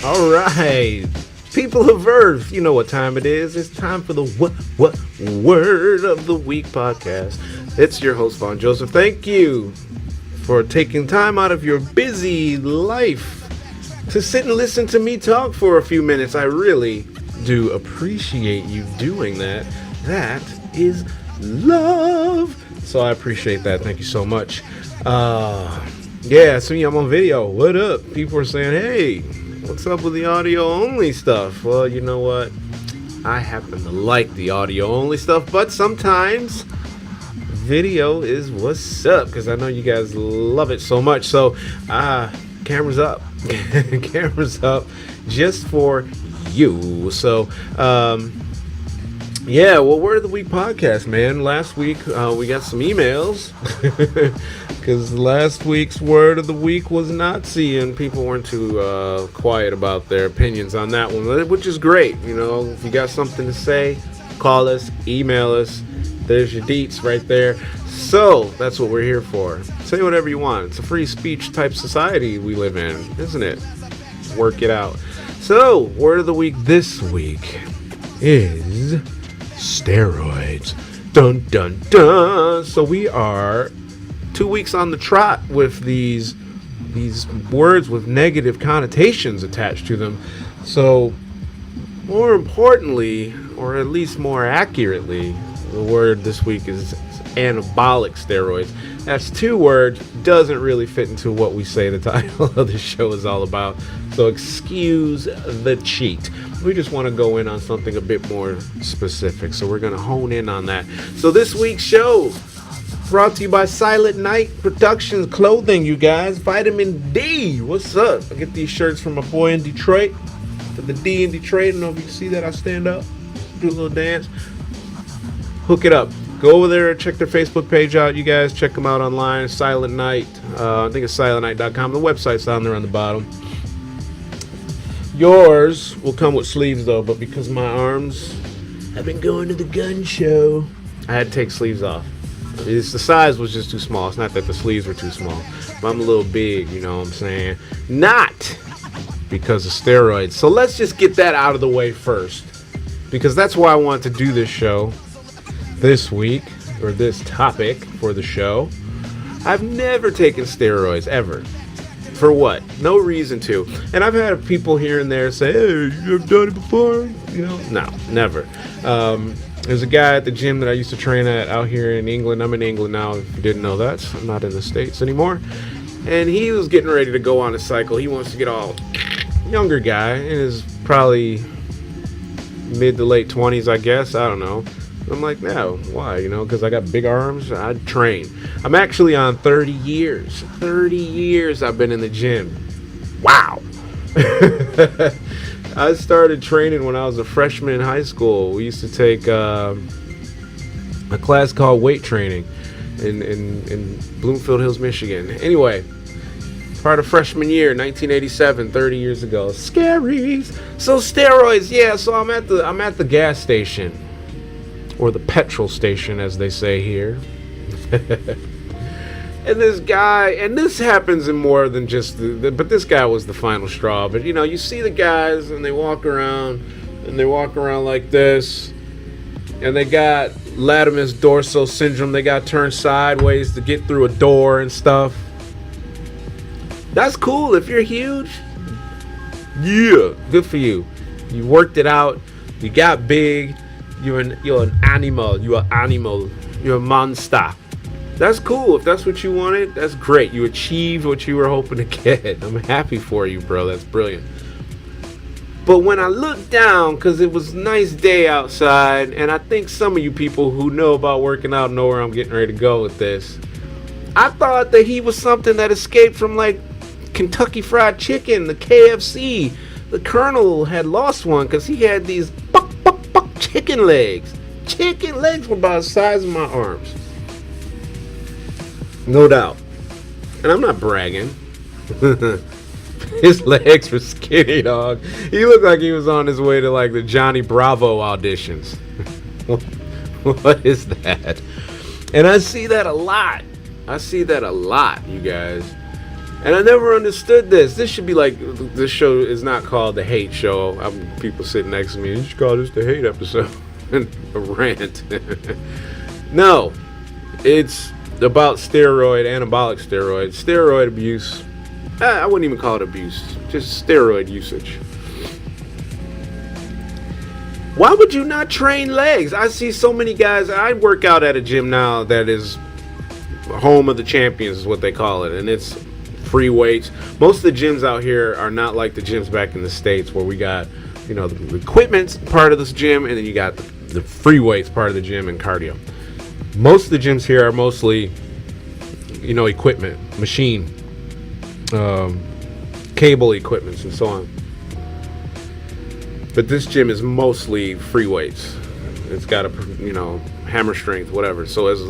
All right, people of Earth, you know what time it is. It's time for the what word of the week podcast. It's your host Vaughn Joseph. Thank you for taking time out of your busy life to sit and listen to me talk for a few minutes. I really do appreciate you doing that. That is love. So I appreciate that. Thank you so much. Yeah, so I'm on video. What up? People are saying, hey, what's up with the audio only stuff? Well, you know what? I happen to like the audio only stuff, but sometimes video is what's up, because I know you guys love it so much. So, cameras up. Cameras up just for you. So, yeah, well, Word of the Week podcast, man. Last week, we got some emails. Because last week's Word of the Week was Nazi, and people weren't too quiet about their opinions on that one, which is great. You know, if you got something to say, call us, email us. There's your deets right there. So, that's what we're here for. Say whatever you want. It's a free speech type society we live in, isn't it? Work it out. So, Word of the Week this week is steroids. Dun, dun, dun. So, we are 2 weeks on the trot with these words with negative connotations attached to them. So, more importantly, or at least more accurately, the word this week is anabolic steroids. That's 2 words, doesn't really fit into what we say the title of the show is all about. So excuse the cheat. We just want to go in on something a bit more specific. So we're going to hone in on that. So this week's show brought to you by Silent Night Productions Clothing, you guys. Vitamin D. What's up? I get these shirts from my boy in Detroit. For the D in Detroit. I don't know if you can see that. I stand up, do a little dance. Hook it up. Go over there, check their Facebook page out. You guys check them out online. Silent Night. I think it's silentnight.com. The website's down there on the bottom. Yours will come with sleeves, though, but because my arms have been going to the gun show, I had to take sleeves off. The size was just too small. It's not that the sleeves were too small, but I'm a little big, you know what I'm saying? Not because of steroids. So let's just get that out of the way first, because that's why I want to do this show this week, or this topic for the show. I've never taken steroids, ever. For what? No reason to. And I've had people here and there say, hey, you ever done it before? You know? No, never. There's a guy at the gym that I used to train at out here in England. I'm in England now, if you didn't know that. So I'm not in the States anymore. And he was getting ready to go on a cycle. He wants to get all younger guy in his probably mid to late 20s, I guess. I don't know. I'm like, no, why? You know, because I got big arms. I train. I'm actually on 30 years. 30 years I've been in the gym. Wow. I started training when I was a freshman in high school. We used to take a class called weight training in Bloomfield Hills, Michigan. Anyway, part of freshman year, 1987, 30 years ago. Scary. So steroids, yeah. So I'm at the gas station, or the petrol station, as they say here. And this guy, and this happens in more than just but this guy was the final straw. But you know, you see the guys and they walk around like this, and they got latimus dorsal syndrome. They got turned sideways to get through a door and stuff. That's cool if you're huge. Yeah, good for you. You worked it out. You got big. You're an animal. You're an animal. You're a monster. That's cool. If that's what you wanted, that's great. You achieved what you were hoping to get. I'm happy for you, bro. That's brilliant. But when I looked down, because it was a nice day outside, and I think some of you people who know about working out know where I'm getting ready to go with this, I thought that he was something that escaped from, like, Kentucky Fried Chicken, the KFC. The Colonel had lost one because he had these chicken legs. Chicken legs were about the size of my arms. No doubt. And I'm not bragging. His legs were skinny, dog. He looked like he was on his way to like the Johnny Bravo auditions. What is that? And I see that a lot. You guys. And I never understood this. This should be like, this show is not called The Hate Show. People sitting next to me, you should call this The Hate Episode. A rant. No, it's about anabolic steroids, steroid abuse. I wouldn't even call it abuse, just steroid usage. Why would you not train legs? I see so many guys. I work out at a gym now that is home of the champions, is what they call it, and it's free weights. Most of the gyms out here are not like the gyms back in the States where we got, the equipment part of this gym, and then you got the free weights part of the gym and cardio. Most of the gyms here are mostly, equipment, machine, cable equipments, and so on. But this gym is mostly free weights. It's got a, hammer strength, whatever. So as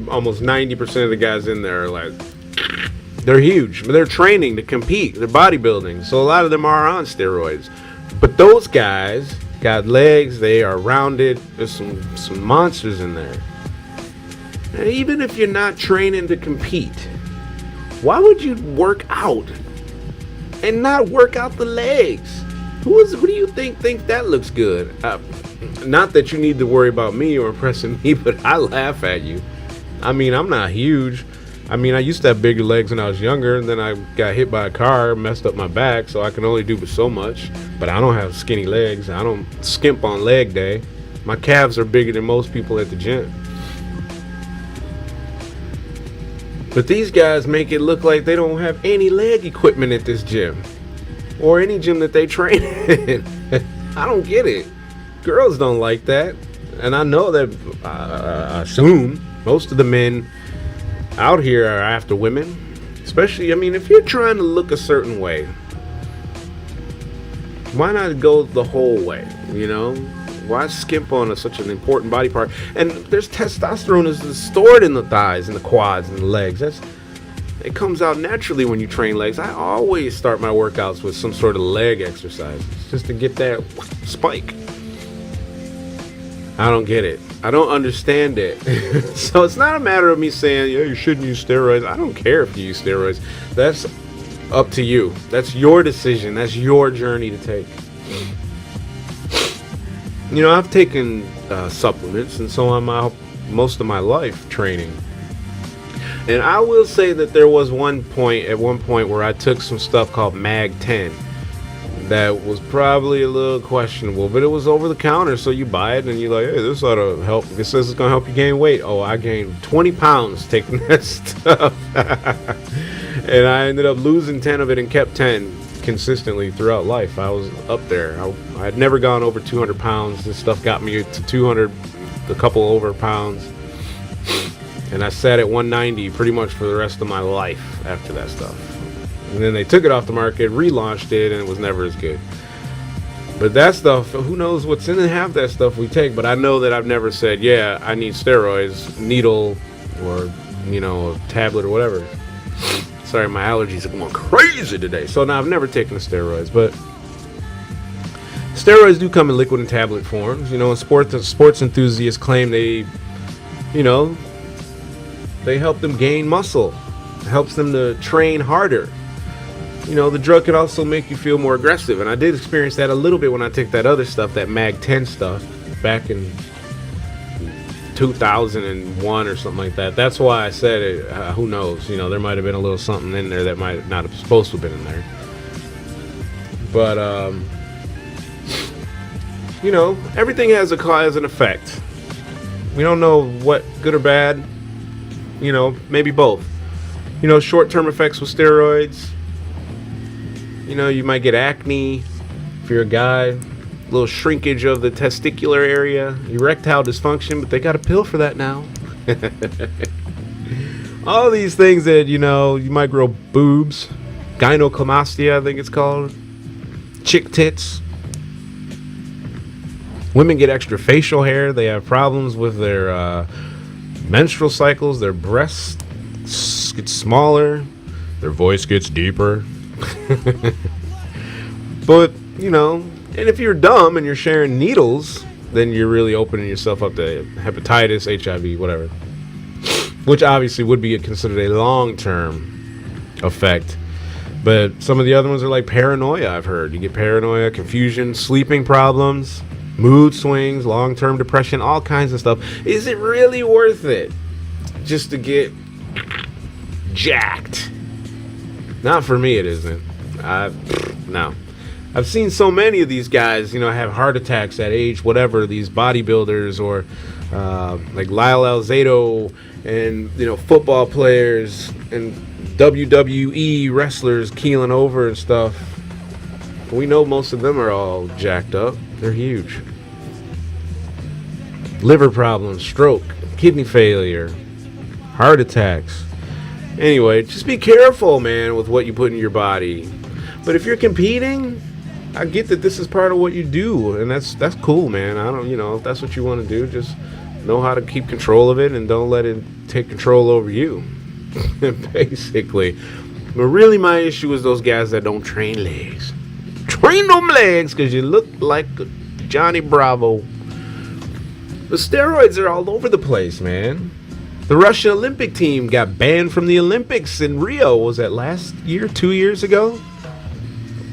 almost 90% of the guys in there are like, they're huge, but they're training to compete. They're bodybuilding. So a lot of them are on steroids. But those guys got legs. They are rounded. There's some monsters in there. And even if you're not training to compete, why would you work out and not work out the legs? Who do you think that looks good? Not that you need to worry about me or impressing me, but I laugh at you. I mean, I'm not huge. I mean, I used to have bigger legs when I was younger, and then I got hit by a car, messed up my back, so I can only do so much. But I don't have skinny legs. I don't skimp on leg day. My calves are bigger than most people at the gym. But these guys make it look like they don't have any leg equipment at this gym or any gym that they train in. I don't get it. Girls don't like that. And I know that, I assume most of the men out here are after women. Especially, if you're trying to look a certain way, why not go the whole way, Why skimp on such an important body part? And there's testosterone is stored in the thighs and the quads and the legs. It comes out naturally when you train legs. I always start my workouts with some sort of leg exercise just to get that spike. I don't get it. I don't understand it. So it's not a matter of me saying, you shouldn't use steroids. I don't care if you use steroids. That's up to you. That's your decision. That's your journey to take. I've taken supplements and so on most of my life training. And I will say that there was one point where I took some stuff called Mag 10 that was probably a little questionable, but it was over the counter, so you buy it and you're like, hey, this ought to help. It says it's going to help you gain weight. Oh, I gained 20 pounds taking that stuff. And I ended up losing 10 of it and kept 10 consistently throughout life. I was up there. I had never gone over 200 pounds. This stuff got me to 200, a couple over pounds. And I sat at 190 pretty much for the rest of my life after that stuff. And then they took it off the market, relaunched it, and it was never as good. But that stuff, who knows what's in half that stuff we take. But I know that I've never said, yeah, I need steroids, needle, or, a tablet or whatever. Sorry, my allergies are going crazy today. So now I've never taken the steroids. But steroids do come in liquid and tablet forms. Sports enthusiasts claim they help them gain muscle. It helps them to train harder. The drug can also make you feel more aggressive. And I did experience that a little bit when I took that other stuff, that Mag 10 stuff, back in 2001 or something like that. That's why I said it. Who knows? There might have been a little something in there that might not have supposed to have been in there. But, everything has a cause and effect. We don't know what, good or bad. Maybe both. Short-term effects with steroids. You might get acne if you're a guy, a little shrinkage of the testicular area, erectile dysfunction, but they got a pill for that now. All these things that, you might grow boobs, gynecomastia, I think it's called, chick tits. Women get extra facial hair. They have problems with their menstrual cycles. Their breasts get smaller. Their voice gets deeper. But, and if you're dumb and you're sharing needles, then you're really opening yourself up to hepatitis, HIV, whatever. Which obviously would be considered a long-term effect. But some of the other ones are like paranoia, I've heard. You get paranoia, confusion, sleeping problems, mood swings, long-term depression, all kinds of stuff. Is it really worth it just to get jacked? Not for me, it isn't. No. I've seen so many of these guys, have heart attacks at age whatever, these bodybuilders or like Valdir-segato and, football players and WWE wrestlers keeling over and stuff. We know most of them are all jacked up. They're huge. Liver problems, stroke, kidney failure, heart attacks. Anyway, just be careful, man, with what you put in your body. But if you're competing, I get that this is part of what you do, and that's cool, man. I don't, if that's what you want to do, just know how to keep control of it and don't let it take control over you. Basically. But really my issue is those guys that don't train legs. Train them legs, because you look like Johnny Bravo. The steroids are all over the place, man. The Russian Olympic team got banned from the Olympics in Rio. Was that last year, 2 years ago?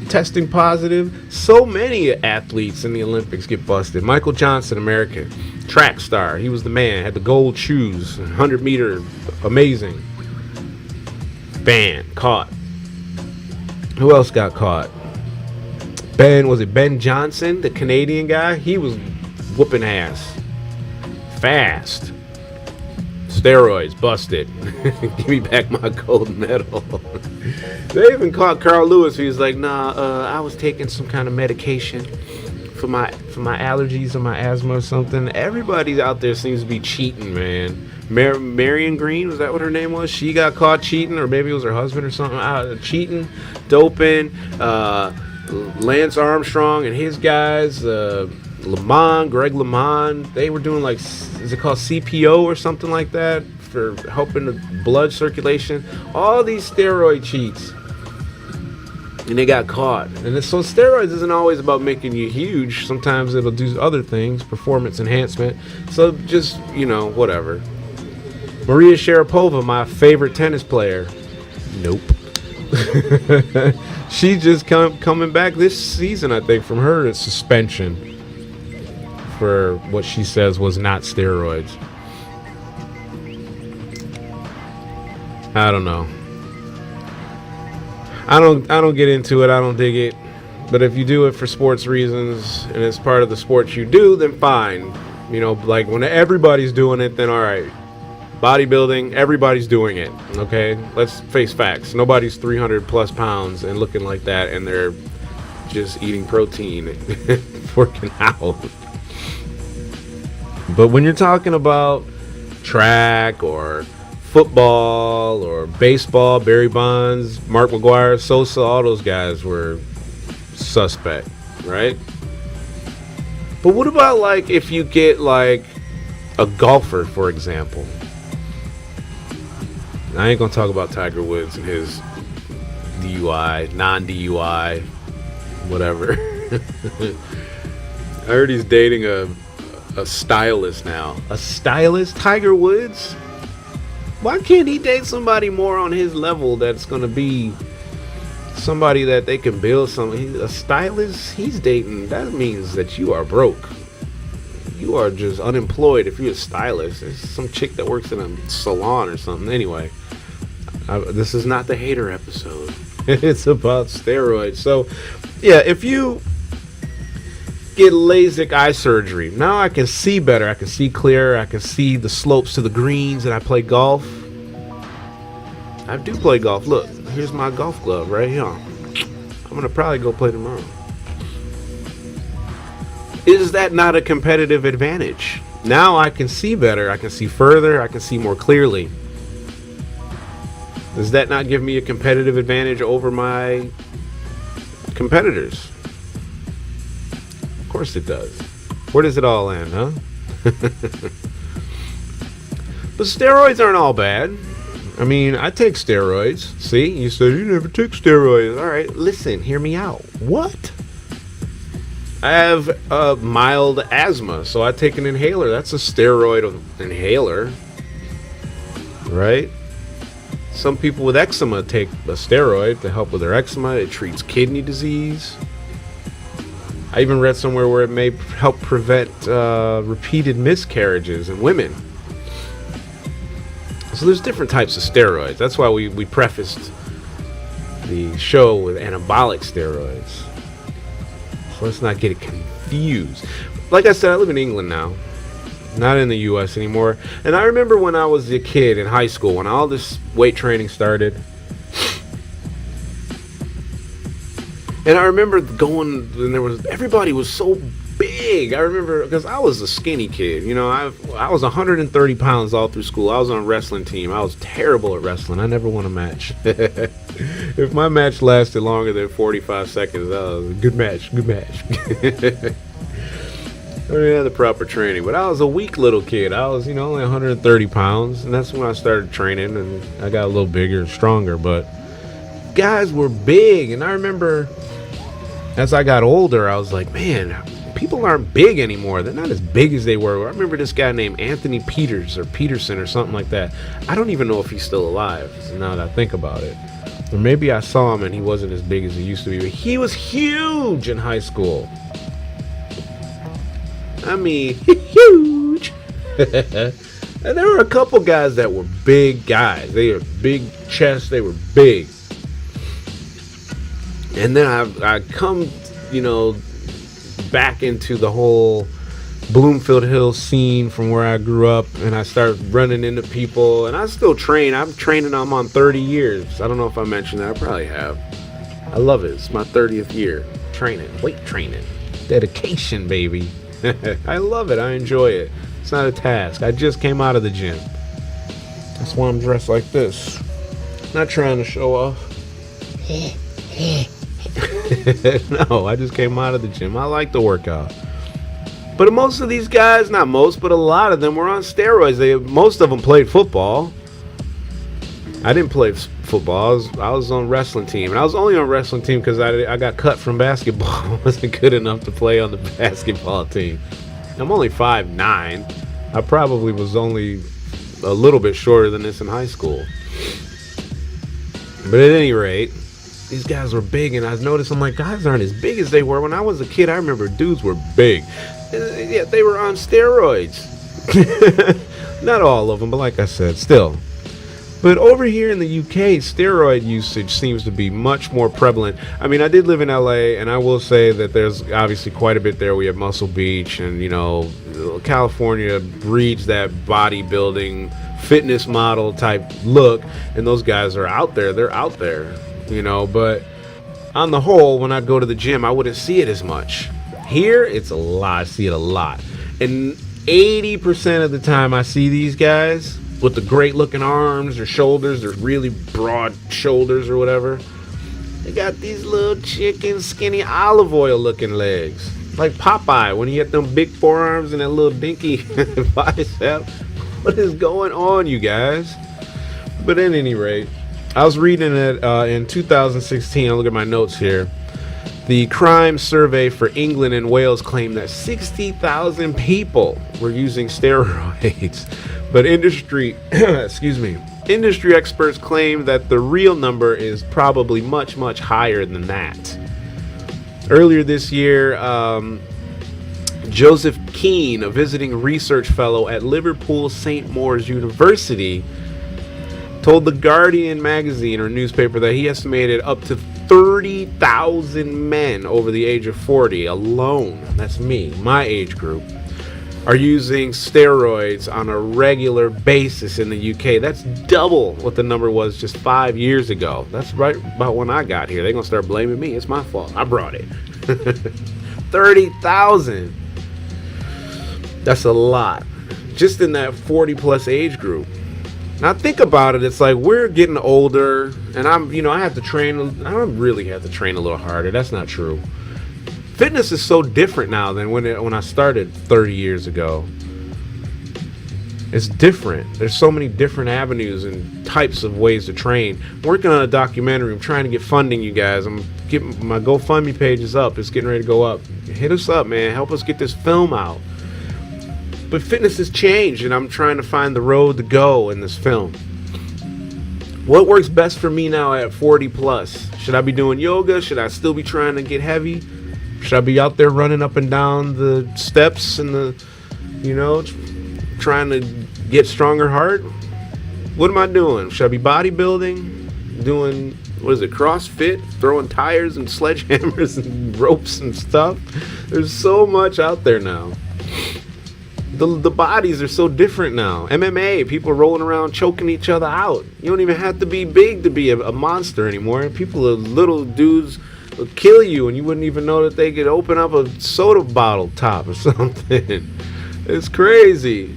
Testing positive. So many athletes in the Olympics get busted. Michael Johnson, American track star. He was the man. Had the gold shoes. 100-meter. Amazing. Banned. Caught. Who else got caught? Ben Johnson, the Canadian guy? He was whooping ass. Fast. Steroids, busted. Give me back my gold medal. They even caught Carl Lewis. He was like, nah, I was taking some kind of medication for my allergies or my asthma or something. Everybody out there seems to be cheating, man. Marion Green, was that what her name was? She got caught cheating, or maybe it was her husband or something. Cheating, doping. Lance Armstrong and his guys, Greg LeMond, they were doing like, is it called CPO or something like that, for helping the blood circulation? All these steroid cheats, and they got caught. And so steroids isn't always about making you huge. Sometimes it'll do other things, performance enhancement. So just, whatever. Maria Sharapova, my favorite tennis player. Nope. She just coming back this season, I think, from her suspension for what she says was not steroids. I don't know. I don't get into it. I don't dig it. But if you do it for sports reasons and it's part of the sports you do, then fine. Like when everybody's doing it, then all right. Bodybuilding, everybody's doing it. Okay, let's face facts. Nobody's 300 plus pounds and looking like that, and they're just eating protein and working out. But when you're talking about track or football or baseball, Barry Bonds, Mark McGwire, Sosa, all those guys were suspect, right? But what about like if you get like a golfer, for example? I ain't gonna talk about Tiger Woods and his DUI, non-DUI, whatever. I heard he's dating a stylist now. A stylist? Tiger Woods? Why can't he date somebody more on his level that's gonna be somebody that they can build something? A stylist he's dating, that means that you are broke. You are just unemployed if you're a stylist. There's some chick that works in a salon or something. Anyway, this is not the hater episode. It's about steroids. So, yeah, if you get LASIK eye surgery, now I can see better. I can see clearer. I can see the slopes to the greens, and I play golf. I do play golf. Look, here's my golf glove right here. I'm going to probably go play tomorrow. Is that not a competitive advantage? Now I can see better, I can see further, I can see more clearly. Does that not give me a competitive advantage over my competitors? Of course it does. Where does it all end, huh? But steroids aren't all bad. I mean, I take steroids. See, you said you never took steroids. All right, listen, hear me out. What? I have mild asthma, so I take an inhaler. That's a steroid inhaler, right? Some people with eczema take a steroid to help with their eczema. It treats kidney disease. I even read somewhere where it may help prevent repeated miscarriages in women. So there's different types of steroids. That's why we prefaced the show with anabolic steroids. So let's not get it confused. Like I said, I live in England now, not in the US anymore. And I remember when I was a kid in high school, when all this weight training started. And I remember going, and everybody was so big. I remember, because I was a skinny kid, you know, I was 130 pounds all through school. I was on a wrestling team. I was terrible at wrestling. I never won a match. If my match lasted longer than 45 seconds, that was a good match. I didn't have the proper training, but I was a weak little kid. I was, only 130 pounds, and that's when I started training, and I got a little bigger and stronger, but guys were big. And I remember as I got older, I was like, man, people aren't big anymore. They're not as big as they were. I remember this guy named Anthony Peterson or something like that. I don't even know if he's still alive now that I think about it. Or maybe I saw him and he wasn't as big as he used to be. But he was huge in high school. I mean, huge. And there were a couple guys that were big guys. They were big chests. They were big. And then I come, back into the whole Bloomfield Hills scene from where I grew up, and I started running into people, and I still train. I'm training. I'm on 30 years. I don't know if I mentioned that. I probably have. I love it. It's my 30th year training, weight training, dedication, baby. I love it. I enjoy it. It's not a task. I just came out of the gym. That's why I'm dressed like this. Not trying to show off. No, I just came out of the gym. I like the workout. But most of these guys, not most, but a lot of them were on steroids. Most of them played football. I didn't play football. I was on wrestling team. And I was only on wrestling team because I got cut from basketball. I wasn't good enough to play on the basketball team. I'm only 5'9". I probably was only a little bit shorter than this in high school. But at any rate, these guys were big, and I noticed, I'm like, guys aren't as big as they were. When I was a kid, I remember dudes were big. Yeah, they were on steroids. Not all of them, but like I said, still. But over here in the UK, steroid usage seems to be much more prevalent. I mean, I did live in LA, and I will say that there's obviously quite a bit there. We have Muscle Beach, and, California breeds that bodybuilding, fitness model type look, and those guys are out there. They're out there. But on the whole, when I'd go to the gym, I wouldn't see it as much. Here, it's a lot. I see it a lot. And 80% of the time I see these guys with the great looking arms or shoulders, they're really broad shoulders or whatever. They got these little chicken skinny olive oil looking legs. Like Popeye when he had them big forearms and that little dinky bicep. What is going on, you guys? But at any rate, I was reading it in 2016. I'll look at my notes here. The crime survey for England and Wales claimed that 60,000 people were using steroids. But industry experts claim that the real number is probably much, much higher than that. Earlier this year, Joseph Keane, a visiting research fellow at Liverpool St. Maur's University, told The Guardian magazine or newspaper that he estimated up to 30,000 men over the age of 40 alone, that's me, my age group, are using steroids on a regular basis in the UK. That's double what the number was just 5 years ago. That's right about when I got here. They're going to start blaming me. It's my fault. I brought it. 30,000. That's a lot. Just in that 40 plus age group. Now think about it. It's like we're getting older, and I have to train. I don't really have to train a little harder. That's not true. Fitness is so different now than when I started 30 years ago. It's different. There's so many different avenues and types of ways to train. I'm working on a documentary. I'm trying to get funding, you guys. I'm getting my GoFundMe page is up. It's getting ready to go up. Hit us up, man. Help us get this film out. But fitness has changed, and I'm trying to find the road to go in this film. What works best for me now at 40 plus? Should I be doing yoga? Should I still be trying to get heavy? Should I be out there running up and down the steps and trying to get stronger heart? What am I doing? Should I be bodybuilding? Doing, CrossFit? Throwing tires and sledgehammers and ropes and stuff? There's so much out there now. The bodies are so different now. MMA, people are rolling around choking each other out. You don't even have to be big to be a monster anymore. People are little dudes will kill you and you wouldn't even know that they could open up a soda bottle top or something. It's crazy.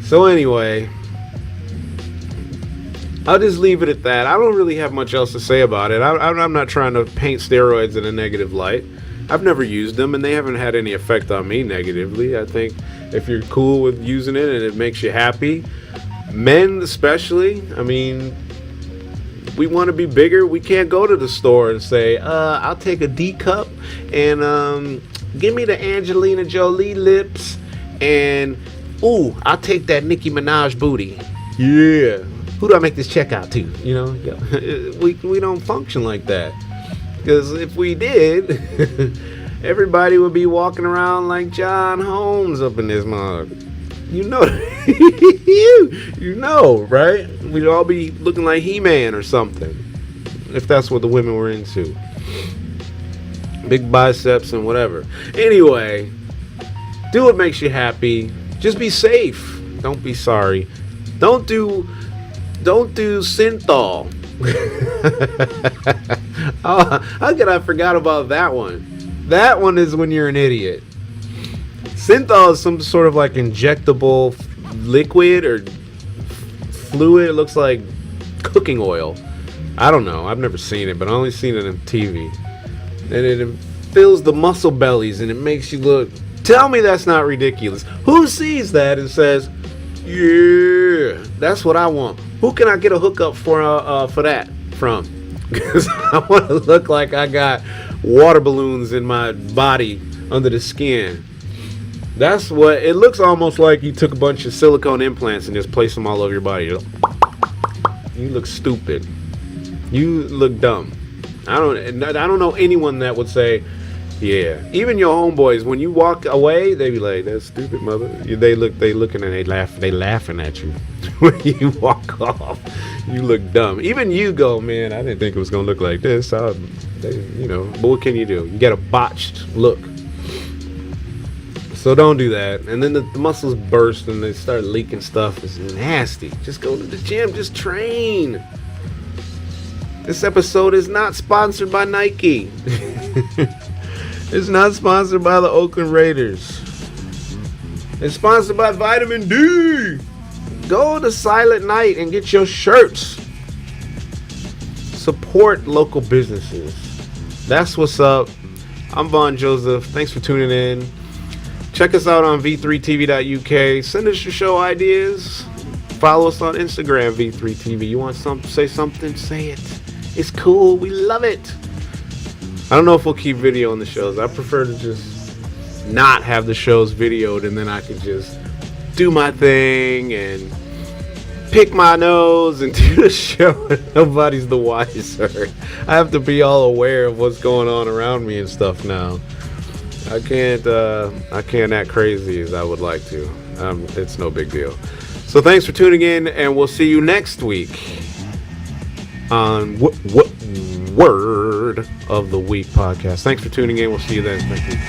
So anyway, I'll just leave it at that. I don't really have much else to say about it. I'm not trying to paint steroids in a negative light. I've never used them, and they haven't had any effect on me negatively. I think if you're cool with using it and it makes you happy, men especially, I mean, we want to be bigger. We can't go to the store and say, I'll take a D cup and give me the Angelina Jolie lips, and I'll take that Nicki Minaj booty. Yeah. Who do I make this check out to? We don't function like that. Because if we did, everybody would be walking around like John Holmes up in this mug. You know, right? We'd all be looking like He-Man or something. If that's what the women were into. Big biceps and whatever. Anyway, do what makes you happy. Just be safe. Don't be sorry. Don't do Synthol. How could I forgot about that one? That one is when you're an idiot. Synthol is some sort of like injectable liquid or fluid. It looks like cooking oil. I don't know. I've never seen it, but I only seen it on TV. And it fills the muscle bellies and it makes you look. Tell me that's not ridiculous. Who sees that and says, yeah, that's what I want? Who can I get a hookup for that from? Because I want to look like I got water balloons in my body under the skin. That's what it looks almost like. You took a bunch of silicone implants and just placed them all over your body. You look stupid. You look dumb. I don't know anyone that would say, yeah. Even your homeboys, when you walk away, they be like, "That's stupid, mother." They looking and they laughing at you when you walk off. You look dumb. Even you go, man, I didn't think it was gonna look like this. But what can you do? You got a botched look. So don't do that. And then the muscles burst and they start leaking stuff. It's nasty. Just go to the gym. Just train. This episode is not sponsored by Nike. It's not sponsored by the Oakland Raiders. It's sponsored by Vitamin D. Go to Silent Night and get your shirts. Support local businesses. That's what's up. I'm Von Joseph. Thanks for tuning in. Check us out on v3tv.uk. Send us your show ideas. Follow us on Instagram, v3tv. You want to say something? Say it. It's cool. We love it. I don't know if we'll keep video on the shows. I prefer to just not have the shows videoed and then I can just do my thing and pick my nose and do the show and nobody's the wiser. I have to be all aware of what's going on around me and stuff now. I can't act crazy as I would like to. It's no big deal. So thanks for tuning in and we'll see you next week on Word of the Week podcast. Thanks for tuning in. We'll see you then next week.